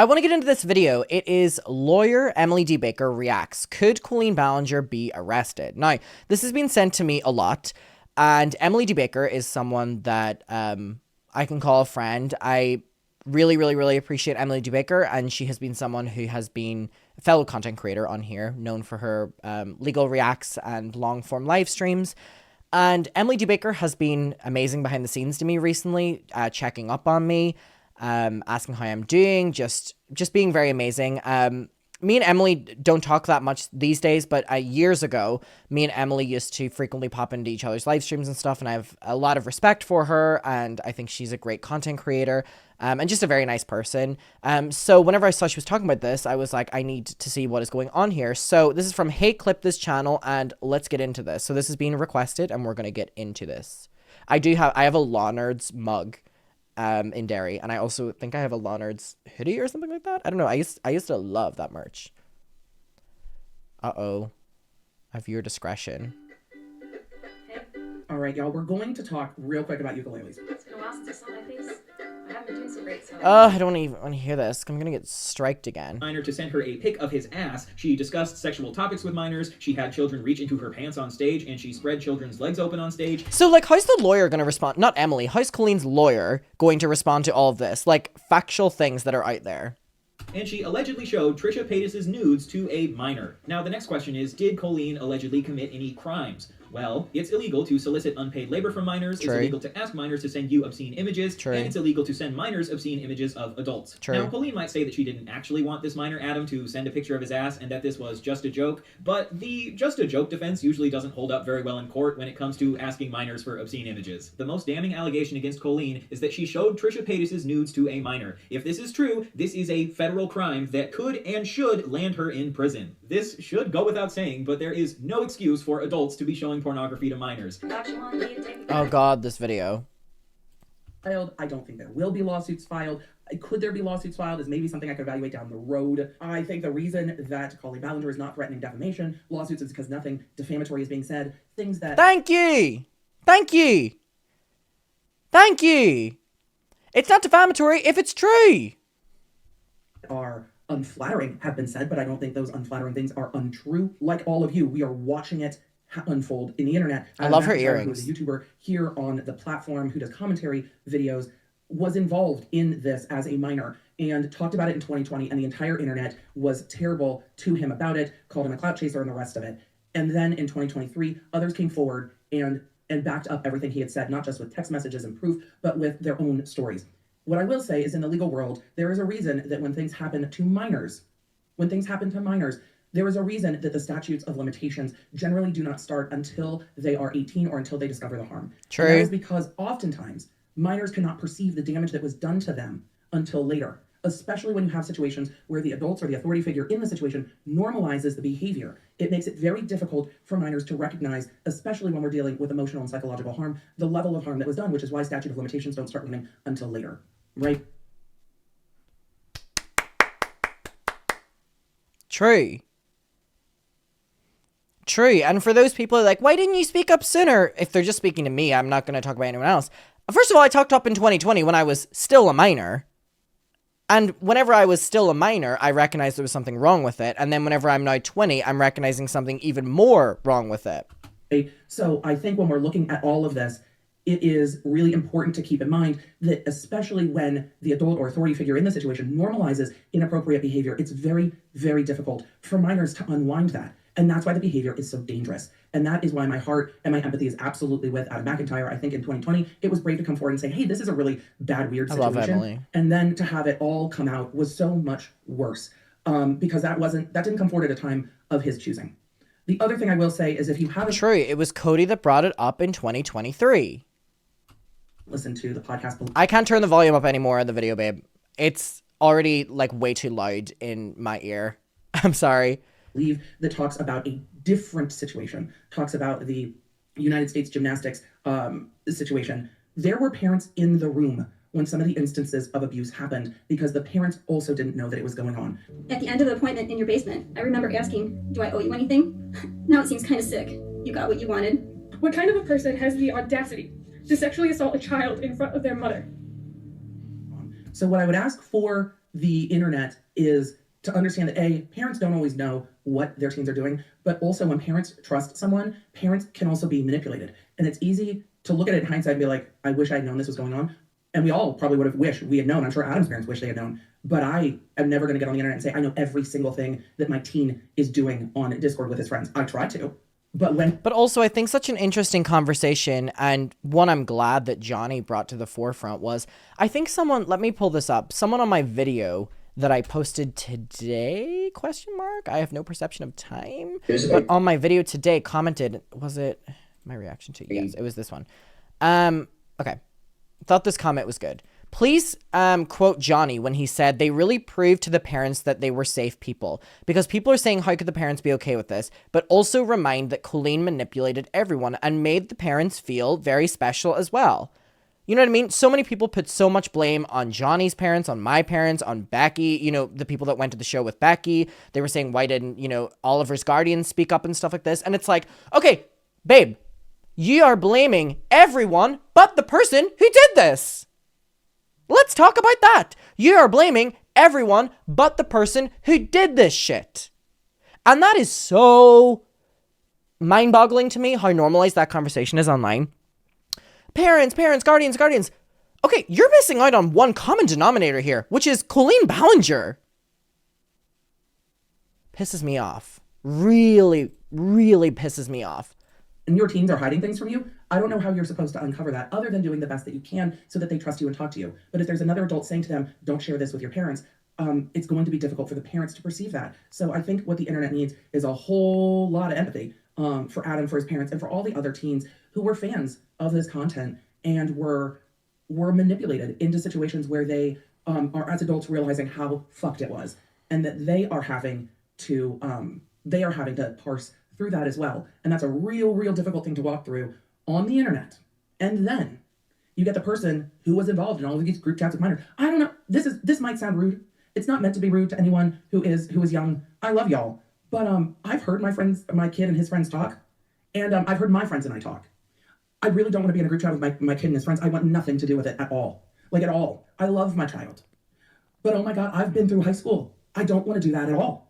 I want to get into this video. It is lawyer Emily D. Baker reacts. Could Colleen Ballinger be arrested? Now, this has been sent to me a lot, and Emily D. Baker is someone that I can call a friend. I really appreciate Emily D. Baker, and she has been someone who has been a fellow content creator on here, known for her legal reacts and long-form live streams. And Emily D. Baker has been amazing behind the scenes to me recently, checking up on me, asking how I'm doing, just being very amazing. Me and Emily don't talk that much these days, but years ago, me and Emily used to frequently pop into each other's live streams and stuff, and I have a lot of respect for her, and I think she's a great content creator, and just a very nice person. So whenever I saw she was talking about this, I was like, I need to see what is going on here. So this is from Hey Clip This Channel, and let's get into this. So this is being requested, and we're going to get into this. I have a Law Nerds mug in Derry, and I also think I have a Law Nerds hoodie or something like that. I don't know. I used to love that merch. Uh-oh. Have your discretion. All right, y'all, we're going to talk real quick about ukuleles. It's been a while since I saw my face. I haven't been doing so great, so... I don't even want to hear this. I'm gonna get striked again. Minor to send her a pic of his ass. She discussed sexual topics with minors. She had children reach into her pants on stage, and she spread children's legs open on stage. So, like, how's the lawyer gonna respond? Not Emily. How's Colleen's lawyer going to respond to all of this? Like, factual things that are out there. And she allegedly showed Trisha Paytas' nudes to a minor. Now, the next question is, did Colleen allegedly commit any crimes? Well, it's illegal to solicit unpaid labor from minors, True. It's illegal to ask minors to send you obscene images, True. And it's illegal to send minors obscene images of adults. True. Now, Colleen might say that she didn't actually want this minor Adam to send a picture of his ass and that this was just a joke, but the just a joke defense usually doesn't hold up very well in court when it comes to asking minors for obscene images. The most damning allegation against Colleen is that she showed Trisha Paytas' nudes to a minor. If this is true, this is a federal crime that could and should land her in prison. This should go without saying, but there is no excuse for adults to be showing pornography to minors. Oh god, this video. I don't think there will be lawsuits filed. Could there be lawsuits filed is maybe something I could evaluate down the road. I think the reason that Colleen Ballinger is not threatening defamation lawsuits is because nothing defamatory is being said. Things that... Thank you! Thank you! Thank you! It's not defamatory if it's true! ...are unflattering have been said, but I don't think those unflattering things are untrue. Like all of you, we are watching it unfold in the internet. I love her earrings. Who's a YouTuber here on the platform who does commentary videos, was involved in this as a minor and talked about it in 2020, and the entire internet was terrible to him about it, called him a clout chaser and the rest of it. And then in 2023, others came forward and backed up everything he had said, not just with text messages and proof, but with their own stories. What I will say is, in the legal world, there is a reason that when things happen to minors, there is a reason that the statutes of limitations generally do not start until they are 18 or until they discover the harm. True. And that is because oftentimes minors cannot perceive the damage that was done to them until later, especially when you have situations where the adults or the authority figure in the situation normalizes the behavior. It makes it very difficult for minors to recognize, especially when we're dealing with emotional and psychological harm, the level of harm that was done, which is why statute of limitations don't start running until later, right? True. True. And for those people who are like, why didn't you speak up sooner? If they're just speaking to me, I'm not going to talk about anyone else. First of all, I talked up in 2020 when I was still a minor. And whenever I was still a minor, I recognized there was something wrong with it. And then whenever I'm now 20, I'm recognizing something even more wrong with it. So I think when we're looking at all of this, it is really important to keep in mind that especially when the adult or authority figure in the situation normalizes inappropriate behavior, it's very, very difficult for minors to unwind that. And that's why the behavior is so dangerous. And that is why my heart and my empathy is absolutely with Adam McIntyre. I think in 2020, it was brave to come forward and say, hey, this is a really bad, weird situation. I love Emily. And then to have it all come out was so much worse because that didn't come forward at a time of his choosing. The other thing I will say is if you haven't... True, it was Cody that brought it up in 2023. Listen to the podcast. I can't turn the volume up anymore on the video, babe. It's already, like, way too loud in my ear. I'm sorry. That talks about a different situation, talks about the United States gymnastics situation. There were parents in the room when some of the instances of abuse happened because the parents also didn't know that it was going on. At the end of the appointment in your basement, I remember asking, do I owe you anything? Now it seems kind of sick. You got what you wanted. What kind of a person has the audacity to sexually assault a child in front of their mother? So what I would ask for the internet is to understand that parents don't always know what their teens are doing, but also when parents trust someone, parents can also be manipulated. And it's easy to look at it in hindsight and be like, I wish I had known this was going on. And we all probably would have wished we had known. I'm sure Adam's parents wish they had known. But I am never going to get on the internet and say, I know every single thing that my teen is doing on Discord with his friends. I try to. But also, I think such an interesting conversation, and one I'm glad that Johnny brought to the forefront was, I think someone, let me pull this up, someone on my video that I posted today, ? I have no perception of time. But on my video today commented, was it my reaction to? Yes, it was this one. Okay. Thought this comment was good. Please quote Johnny when he said they really proved to the parents that they were safe people, because people are saying how could the parents be okay with this, but also remind that Colleen manipulated everyone and made the parents feel very special as well. You know what I mean? So many people put so much blame on Johnny's parents, on my parents, on Becky, you know, the people that went to the show with Becky. They were saying, why didn't, you know, Oliver's guardians speak up and stuff like this? And it's like, okay, babe, you are blaming everyone but the person who did this. Let's talk about that. You are blaming everyone but the person who did this shit. And that is so mind-boggling to me how normalized that conversation is online. Parents, guardians. Okay, you're missing out on one common denominator here, which is Colleen Ballinger. Pisses me off. Really, really pisses me off. And your teens are hiding things from you, I don't know how you're supposed to uncover that other than doing the best that you can so that they trust you and talk to you. But if there's another adult saying to them, don't share this with your parents, it's going to be difficult for the parents to perceive that. So I think what the internet needs is a whole lot of empathy for Adam, for his parents, and for all the other teens who were fans of this content and were manipulated into situations where they are, as adults, realizing how fucked it was, and that they are having to parse through that as well. And that's a real difficult thing to walk through on the internet. And then you get the person who was involved in all of these group chats with minors. I don't know. This might sound rude. It's not meant to be rude to anyone who is young. I love y'all. But I've heard my kid and his friends talk. And I've heard my friends and I talk. I really don't want to be in a group chat with my kid and his friends. I want nothing to do with it at all. Like, at all. I love my child. But oh my God, I've been through high school. I don't want to do that at all.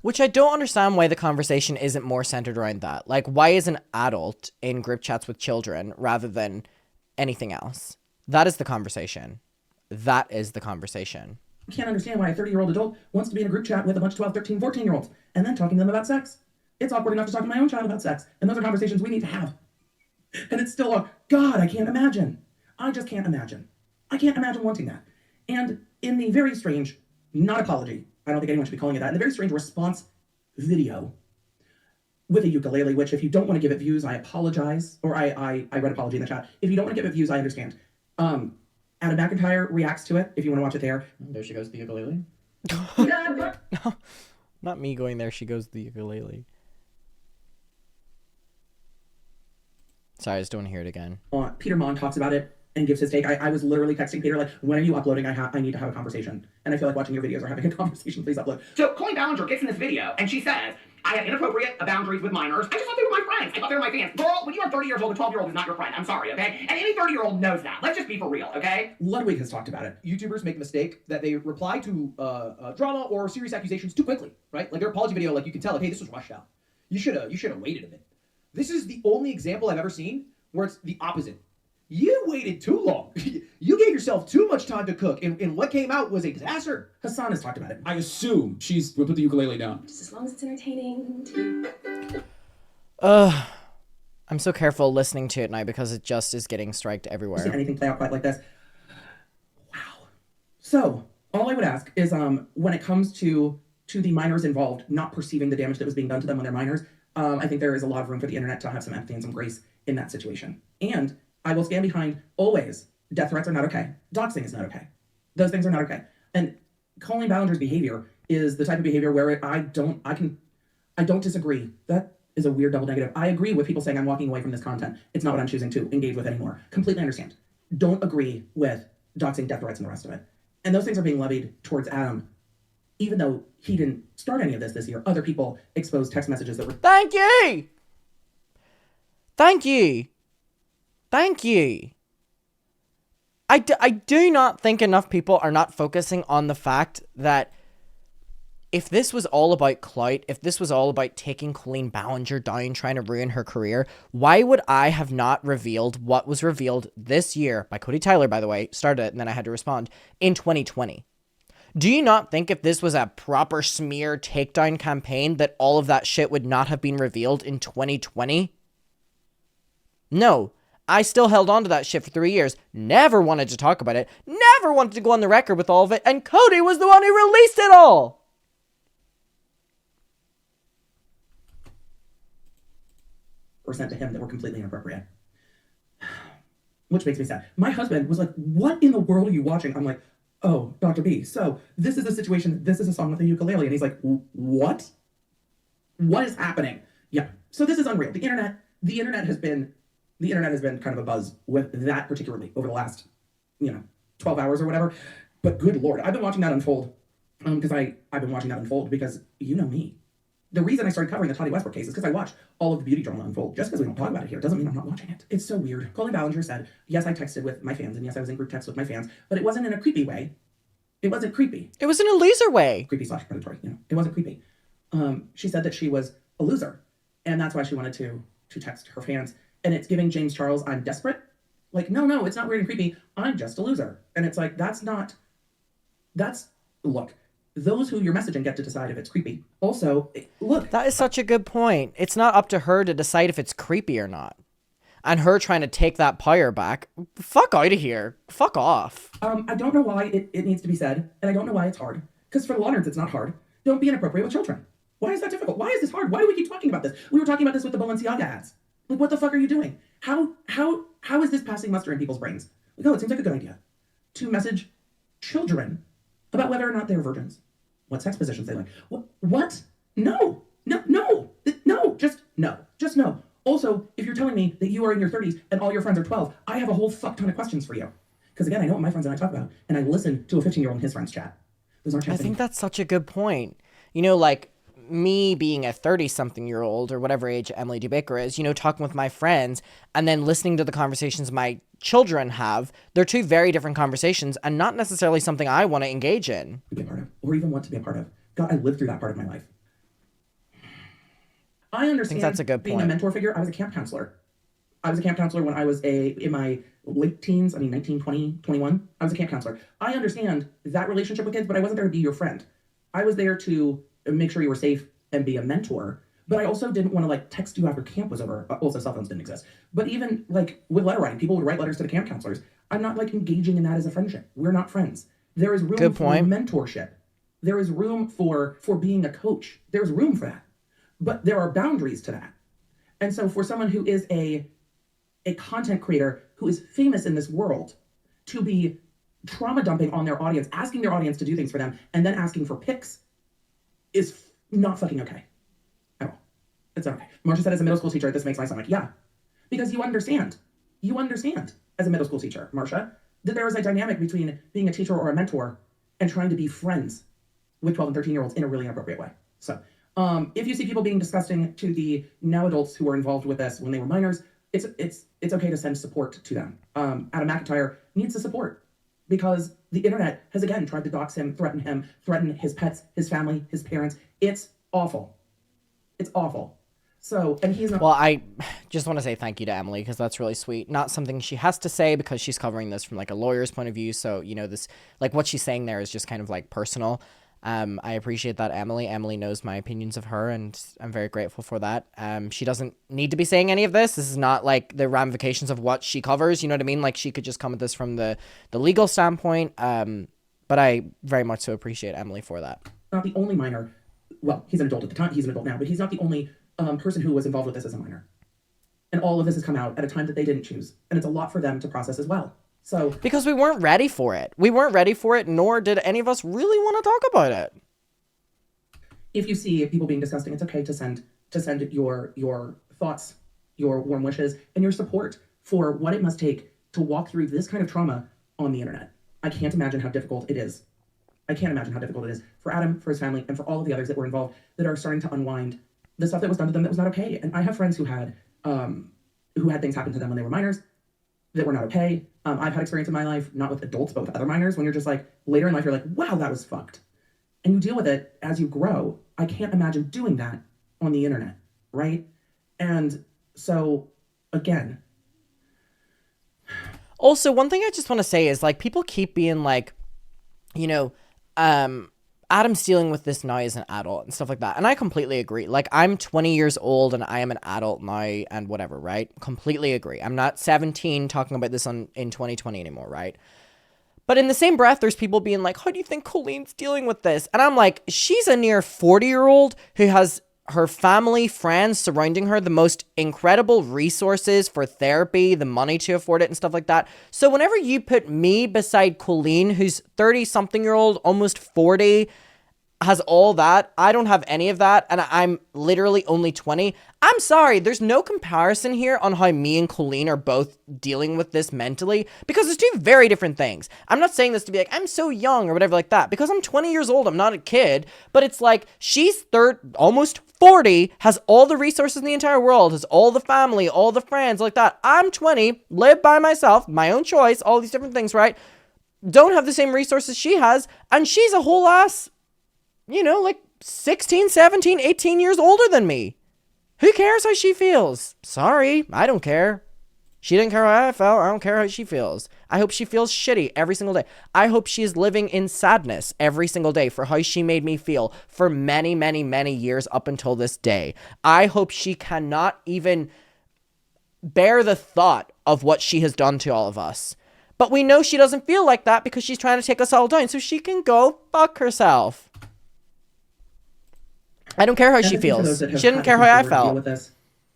Which I don't understand why the conversation isn't more centered around that. Like, why is an adult in group chats with children rather than anything else? That is the conversation. I can't understand why a 30-year-old adult wants to be in a group chat with a bunch of 12, 13, 14-year-olds and then talking to them about sex. It's awkward enough to talk to my own child about sex. And those are conversations we need to have. And it's still God, I can't imagine. I just can't imagine. I can't imagine wanting that. And in the very strange, not apology, I don't think anyone should be calling it that, in the very strange response video with a ukulele, which if you don't want to give it views, I apologize. Or I read apology in the chat. If you don't want to give it views, I understand. Adam McIntyre reacts to it, if you want to watch it there. There she goes, the ukulele. No, not me going there. She goes the ukulele. Sorry, I just don't want to hear it again. Peter Mon talks about it and gives his take. I was literally texting Peter, like, when are you uploading? I need to have a conversation. And I feel like watching your videos or having a conversation. Please upload. So Colleen Ballinger gets in this video and she says, I have inappropriate boundaries with minors. I just thought they were my friends. I thought they were my fans. Girl, when you are 30 years old, a 12-year-old is not your friend. I'm sorry, okay? And any 30-year-old knows that. Let's just be for real, okay? Ludwig has talked about it. YouTubers make the mistake that they reply to drama or serious accusations too quickly, right? Like their apology video, like you can tell, like, hey, this was rushed out. You should have waited a bit. This is the only example I've ever seen where it's the opposite. You waited too long. You gave yourself too much time to cook, and what came out was a disaster. Hassan has talked about it. I assume we'll put the ukulele down. Just as long as it's entertaining. I'm so careful listening to it now because it just is getting striked everywhere. Seen anything play out quite like this? Wow. So all I would ask is, when it comes to the minors involved not perceiving the damage that was being done to them when they're minors, I think there is a lot of room for the internet to have some empathy and some grace in that situation. And I will stand behind always. Death threats are not okay. Doxing is not okay. Those things are not okay. And Colleen Ballinger's behavior is the type of behavior where I don't disagree. That is a weird double negative. I agree with people saying I'm walking away from this content. It's not what I'm choosing to engage with anymore. Completely understand. Don't agree with doxing, death threats, and the rest of it. And those things are being levied towards Adam, even though he didn't start any of this year. Other people exposed text messages that were... Thank you! I do not think enough people are not focusing on the fact that if this was all about clout, if this was all about taking Colleen Ballinger down, trying to ruin her career, why would I have not revealed what was revealed this year by Cody Tyler, by the way, started it, and then I had to respond, in 2020? Do you not think if this was a proper smear takedown campaign that all of that shit would not have been revealed in 2020? No. I still held on to that shit for 3 years, never wanted to talk about it, never wanted to go on the record with all of it, and Cody was the one who released it all! Were sent to him that were completely inappropriate. Which makes me sad. My husband was like, what in the world are you watching? I'm like, oh, Dr. B, so this is a situation, this is a song with a ukulele. And he's like, what? What is happening? Yeah, so this is unreal. The internet has been kind of a buzz with that particularly over the last, 12 hours or whatever. But good Lord, I've been watching that unfold because I've been watching that unfold because you know me. The reason I started covering the Toddy Westbrook case is because I watch all of the beauty drama unfold. Just because we don't talk about it here doesn't mean I'm not watching it. It's so weird. Colleen Ballinger said, yes, I texted with my fans, and yes, I was in group text with my fans, but it wasn't in a creepy way. It wasn't creepy. It was in a loser way. Creepy / predatory, It wasn't creepy. She said that she was a loser, and that's why she wanted to text her fans. And it's giving James Charles, I'm desperate. Like, no, it's not weird and creepy. I'm just a loser. And it's like, look, those who you're messaging get to decide if it's creepy. Also, look. That is such a good point. It's not up to her to decide if it's creepy or not. And her trying to take that power back. Fuck out of here. Fuck off. I don't know why it needs to be said, and I don't know why it's hard. Because for the law nerds, it's not hard. Don't be inappropriate with children. Why is that difficult? Why is this hard? Why do we keep talking about this? We were talking about this with the Balenciaga ads. Like, what the fuck are you doing? How is this passing muster in people's brains? Like, oh, it seems like a good idea to message children about whether or not they're virgins, what sex positions they like. What? No, just no. Also, if you're telling me that you are in your 30s and all your friends are 12, I have a whole fuck ton of questions for you. Because again, I know what my friends and I talk about, and I listen to a 15-year-old and his friends chat. Those aren't chats. I think that's such a good point. Like, me being a 30-something-year-old or whatever age Emily D. Baker is, talking with my friends and then listening to the conversations my children have, they're two very different conversations and not necessarily something I want to engage in. Be a part of, or even want to be a part of. God, I lived through that part of my life. I understand. I think that's a good being point. a mentor figure. I was a camp counselor. When I was in my late teens, 19, 20, 21. I was a camp counselor. I understand that relationship with kids, but I wasn't there to be your friend. I was there to make sure you were safe and be a mentor. But I also didn't want to text you after camp was over. Also, cell phones didn't exist. But even with letter writing, people would write letters to the camp counselors. I'm not engaging in that as a friendship. We're not friends. There is room for mentorship. There is room for being a coach. There's room for that. But there are boundaries to that. And so for someone who is a content creator who is famous in this world to be trauma dumping on their audience, asking their audience to do things for them, and then asking for pics is not fucking okay. At all. It's not okay. Marcia said as a middle school teacher, this makes my stomach. Yeah. Because you understand. You understand as a middle school teacher, Marcia, that there is a dynamic between being a teacher or a mentor and trying to be friends with 12 and 13-year-olds in a really inappropriate way. So if you see people being disgusting to the now adults who were involved with this when they were minors, it's okay to send support to them. Adam McIntyre needs the support because the internet has again tried to dox him, threaten his pets, his family, his parents. It's awful. It's awful. So, and he's not. Well, I just want to say thank you to Emily because that's really sweet. Not something she has to say because she's covering this from a lawyer's point of view. So, this what she's saying there is just kind of personal. I appreciate that, Emily. Emily knows my opinions of her, and I'm very grateful for that. She doesn't need to be saying any of this. This is not the ramifications of what she covers. You know what I mean? She could just come at this from the legal standpoint. But I very much so appreciate Emily for that. Not the only minor. Well, he's an adult at the time. He's an adult now, but he's not the only person who was involved with this as a minor. And all of this has come out at a time that they didn't choose, and it's a lot for them to process as well. So because we weren't ready for it. We weren't ready for it, nor did any of us really want to talk about it. If you see people being disgusting, it's okay to send your thoughts, your warm wishes, and your support for what it must take to walk through this kind of trauma on the internet. I can't imagine how difficult it is. I can't imagine how difficult it is for Adam, for his family, and for all of the others that were involved that are starting to unwind the stuff that was done to them that was not okay. And I have friends who had things happen to them when they were minors, that were not okay. I've had experience in my life, not with adults, but with other minors, when you're just like, later in life, you're like, wow, that was fucked. And you deal with it as you grow. I can't imagine doing that on the internet, right? And so, again. Also, one thing I just want to say is, like, people keep being like, you know, Adam's dealing with this now as an adult and stuff like that. And I completely agree. Like, I'm 20 years old and I am an adult now and whatever, right? Completely agree. I'm not 17 talking about this in 2020 anymore, right? But in the same breath, there's people being like, how do you think Colleen's dealing with this? And I'm like, she's a near 40-year-old who has her family, friends surrounding her, the most incredible resources for therapy, the money to afford it and stuff like that. So whenever you put me beside Colleen, who's 30-something-year-old, almost 40, has all that, I don't have any of that, and I'm literally only 20. I'm sorry, there's no comparison here on how me and Colleen are both dealing with this mentally, because it's two very different things. I'm not saying this to be like, I'm so young or whatever like that, because I'm 20 years old, I'm not a kid, but it's like, she's almost 40, has all the resources in the entire world, has all the family, all the friends like that. I'm 20, live by myself, my own choice, all these different things, right? Don't have the same resources she has, and she's a whole ass, you know, like 16, 17, 18 years older than me. Who cares how she feels? Sorry, I don't care. She didn't care how I felt. I don't care how she feels. I hope she feels shitty every single day. I hope she is living in sadness every single day for how she made me feel for many, many, many years up until this day. I hope she cannot even bear the thought of what she has done to all of us. But we know she doesn't feel like that because she's trying to take us all down, so she can go fuck herself. I don't care how she feels. She didn't care how I felt. Deal with this,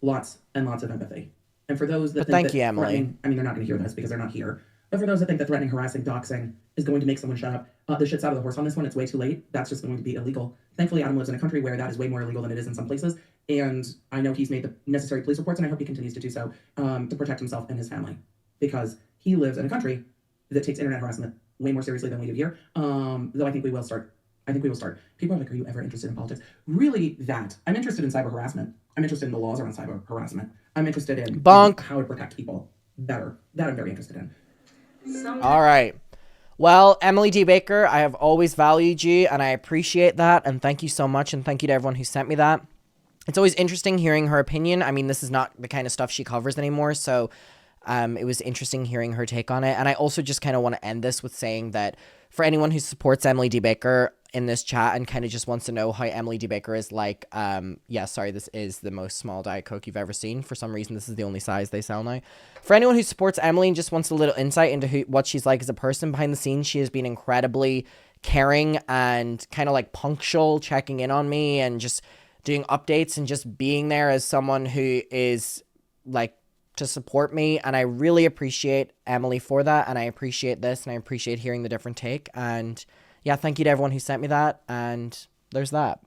lots and lots of empathy. And for those that But think thank that you, Emily. I mean, they're not going to hear this because they're not here. But for those that think that threatening, harassing, doxing is going to make someone shut up, the shit's out of the horse on this one. It's way too late. That's just going to be illegal. Thankfully, Adam lives in a country where that is way more illegal than it is in some places. And I know he's made the necessary police reports, and I hope he continues to do so to protect himself and his family. Because he lives in a country that takes internet harassment way more seriously than we do here. Though I think we will start. People are like, are you ever interested in politics? Really, that. I'm interested in cyber harassment. I'm interested in the laws around cyber harassment. I'm interested in how to protect people better. That I'm very interested in. All right. Well, Emily D. Baker, I have always valued you, and I appreciate that, and thank you so much, and thank you to everyone who sent me that. It's always interesting hearing her opinion. I mean, this is not the kind of stuff she covers anymore, so it was interesting hearing her take on it. And I also just kind of want to end this with saying that for anyone who supports Emily D. Baker in this chat and kind of just wants to know how Emily D. Baker is like, yeah, sorry, this is the most small Diet Coke you've ever seen. For some reason, this is the only size they sell now. For anyone who supports Emily and just wants a little insight into what she's like as a person behind the scenes, she has been incredibly caring and kind of like punctual, checking in on me and just doing updates and just being there as someone who is like to support me. And I really appreciate Emily for that. And I appreciate this and I appreciate hearing the different take. And yeah, thank you to everyone who sent me that. And there's that.